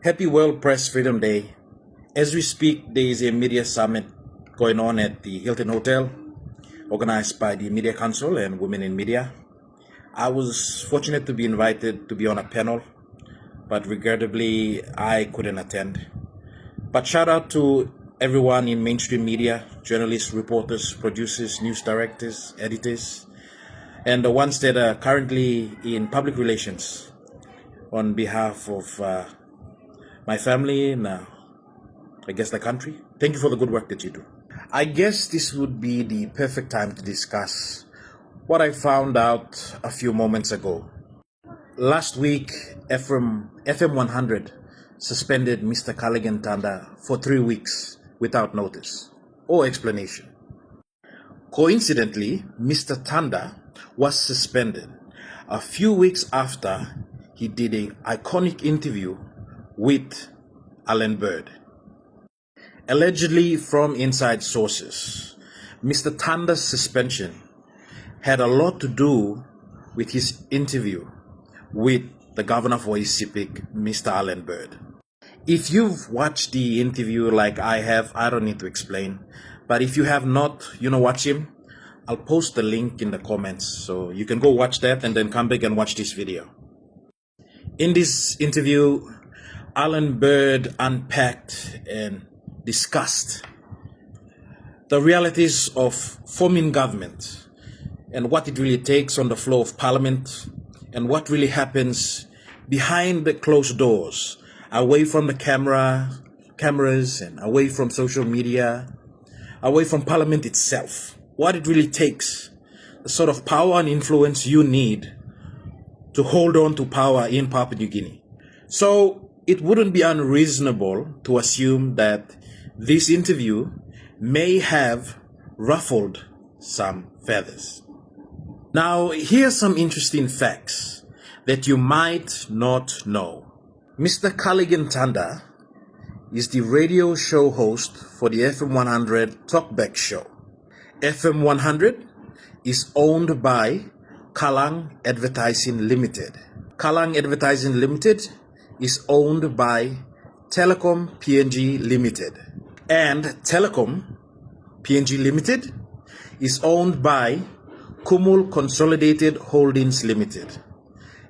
Happy World Press Freedom Day. As we speak, there is a media summit going on at the Hilton Hotel, organized by the Media Council and Women in Media. I was fortunate to be invited to be on a panel, but regrettably, I couldn't attend. But shout out to everyone in mainstream media, journalists, reporters, producers, news directors, editors, and the ones that are currently in public relations on behalf of my family and I guess the country. Thank you for the good work that you do. I guess this would be the perfect time to discuss what I found out a few moments ago. Last week, FM100 suspended Mr. Culligan Tanda for 3 weeks without notice or explanation. Coincidentally, Mr. Tanda was suspended a few weeks after he did an iconic interview with Allan Bird. Allegedly from inside sources, Mr. Tanda's suspension had a lot to do with his interview with the governor for Isipik, Mr. Allan Bird. If you've watched the interview like I have, I don't need to explain. But if you have not, watch him. I'll post the link in the comments, so you can go watch that and then come back and watch this video. In this interview, Allan Bird unpacked and discussed the realities of forming government and what it really takes on the floor of parliament and what really happens behind the closed doors, away from the cameras and away from social media, away from parliament itself. What it really takes, the sort of power and influence you need to hold on to power in Papua New Guinea. So it wouldn't be unreasonable to assume that this interview may have ruffled some feathers. Now, here's some interesting facts that you might not know. Mr. Culligan Tanda is the radio show host for the FM100 Talkback Show. FM100 is owned by Kalang Advertising Limited. Kalang Advertising Limited is owned by Telecom PNG Limited. And Telecom PNG Limited is owned by Kumul Consolidated Holdings Limited,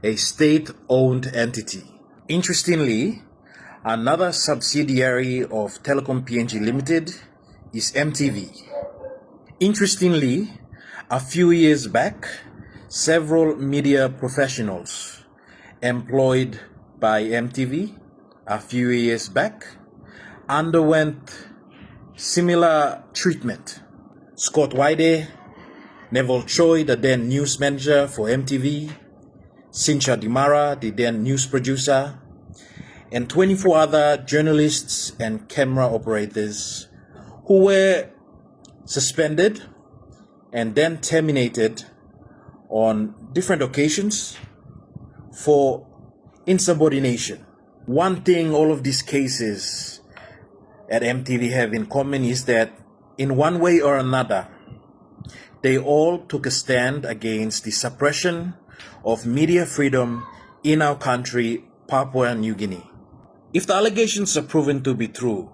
a state-owned entity. Interestingly, another subsidiary of Telecom PNG Limited is MTV. Interestingly, a few years back, several media professionals employed by MTV a few years back underwent similar treatment. Scott Waide, Neville Choi, the then news manager for MTV, Cynthia Dimara, the then news producer, and 24 other journalists and camera operators who were suspended and then terminated on different occasions for insubordination. One thing all of these cases at MTV have in common is that in one way or another, they all took a stand against the suppression of media freedom in our country, Papua New Guinea. If the allegations are proven to be true,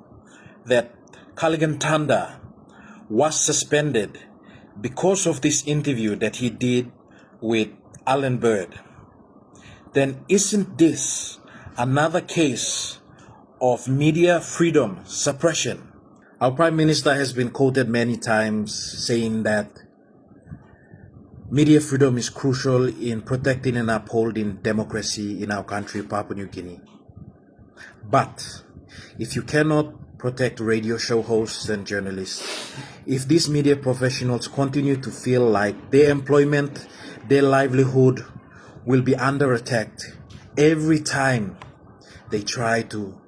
that Culligan Tanda was suspended because of this interview that he did with Allan Bird, then isn't this another case of media freedom suppression? Our Prime Minister has been quoted many times saying that media freedom is crucial in protecting and upholding democracy in our country, Papua New Guinea. But if you cannot protect radio show hosts and journalists, if these media professionals continue to feel like their employment, their livelihood will be under attack every time they try to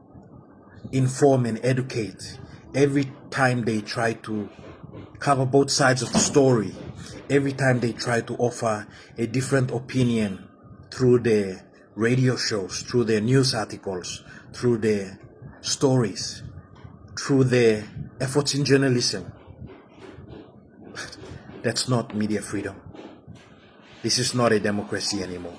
inform and educate, every time they try to cover both sides of the story, every time they try to offer a different opinion through their radio shows, through their news articles, through their stories, through their efforts in journalism, that's not media freedom. This is not a democracy anymore.